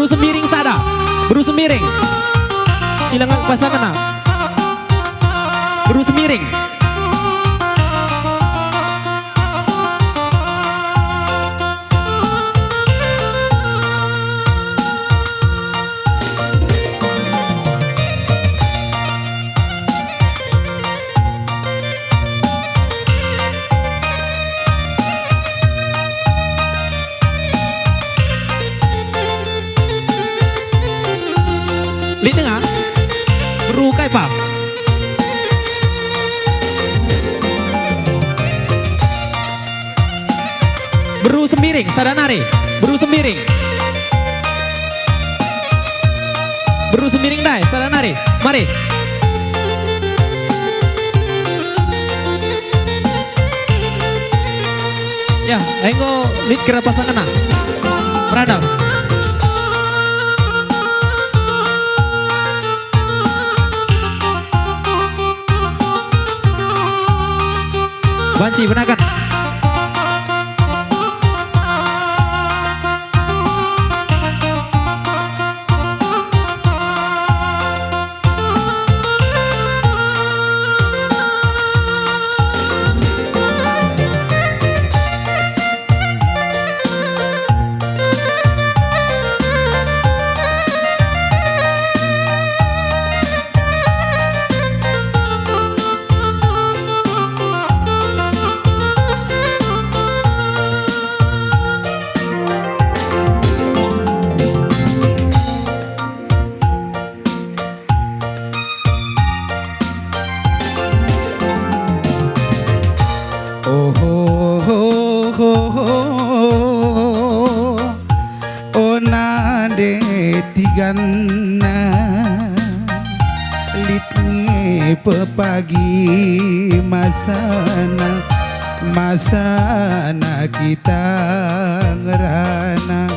Berusuh miring sada. Berusuh miring. Silangan pasangan. Berusuh miring. Lihat dengar, berukai pam. Beru semiring, sadanari. Beru semiring. Beru semiring dai, sadanari. Mari. Ya, engko lihat kira pasangan nah. Peradam. Banci benakan. Gana litni pepagi masana kita ngerana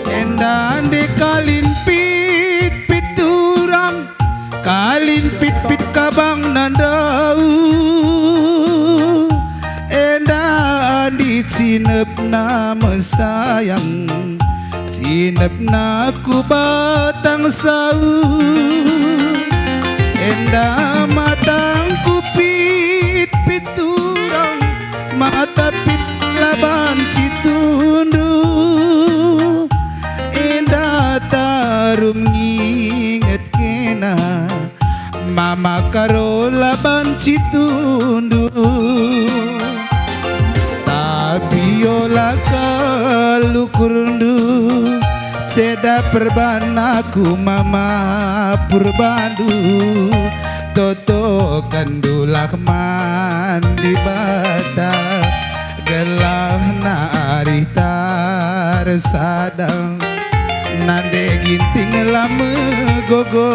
endan de kalin pit turang kalin pit kabang nandau cinep na mesayang cinep na ku batang sau enda matang ku pit turang mata pit laban citundu enda tarum nginget kena mama karo laban citundu biola kalukurundu seda perbanaku mama purbandu toto kandulah mandi bata gelah na aritar sadang nande ginting lame gogo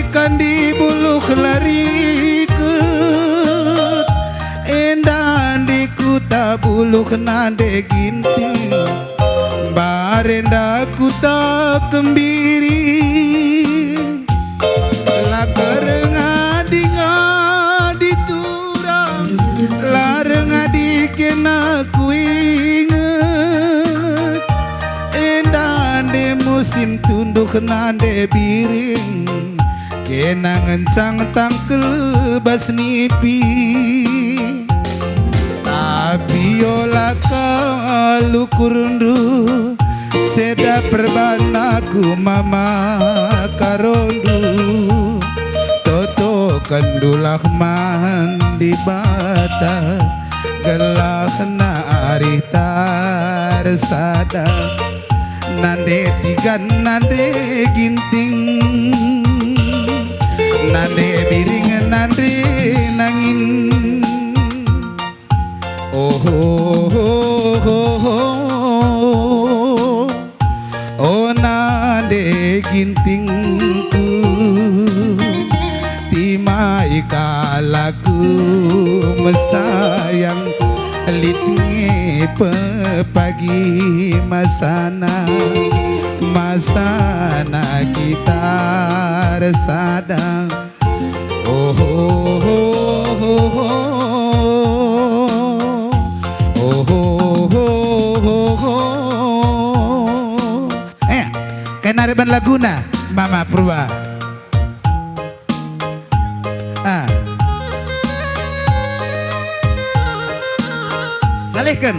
kandi buluh lari ke endan di kuta buluh nande ginting barenda kuta kembiri lakar ngadi turang lareng ngadi kena kuinget endan di musim tunduk nande biring kena ngencang tangkel bas nipi tapi olah kalukurundu seda perbanaku mama karondu toto kandulah mandi bata gelah na aritar sada nande tigan nande ginting nande biring nande nangin oh nande gintingku timai kalaku mesayang litnge pepagi masana kita bersadang. Oh, oh, oh, oh, oh. Oh, oh, oh, oh. Kenariban Laguna, Mama Purba. Salihkan.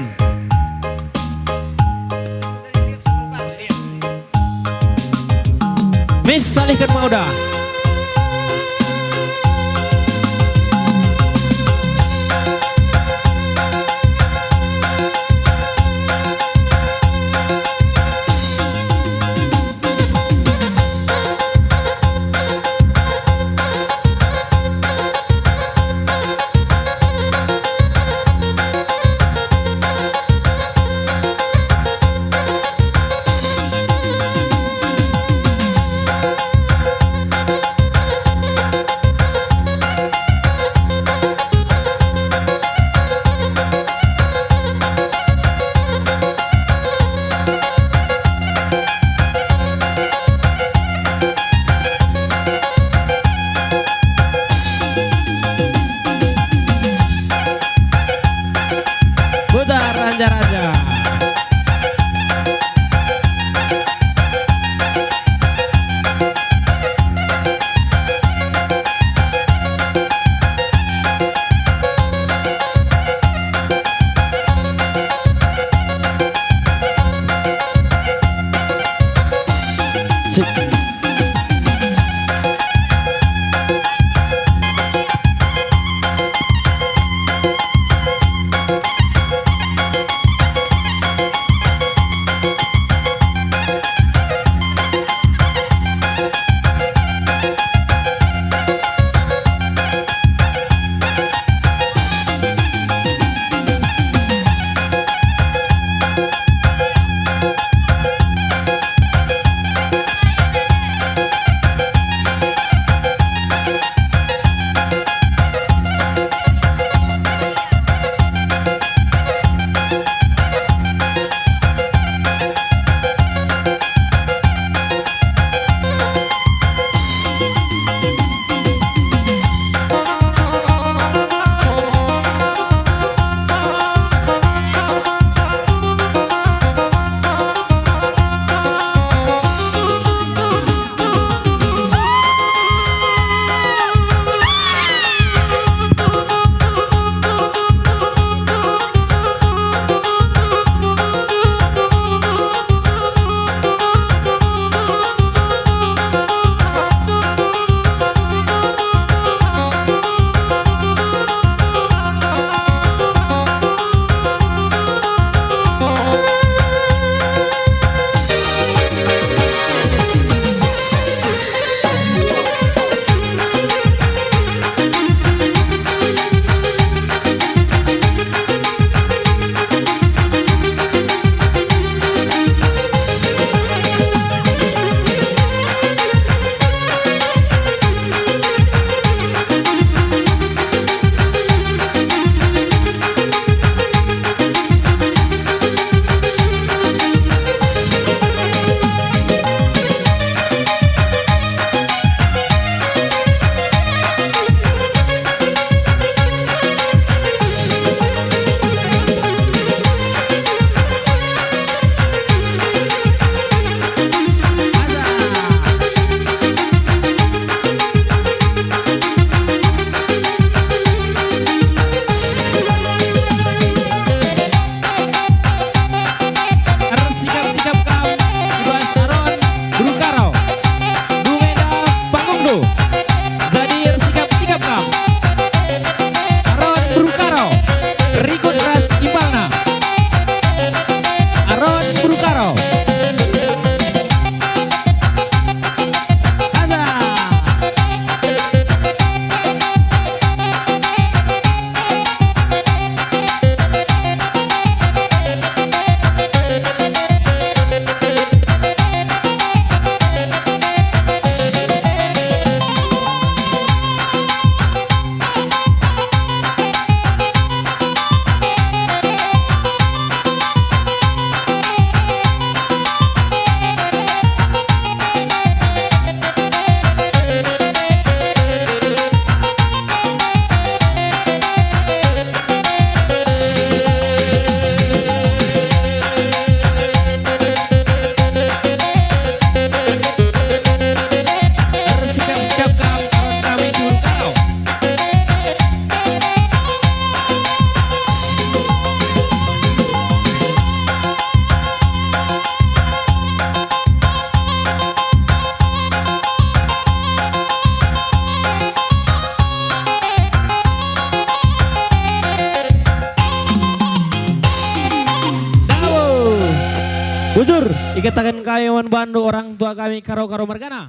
Miss salihkan Mauda. Raja-raja. Ikatakan kayawan bandu orang tua kami karo-karo margana.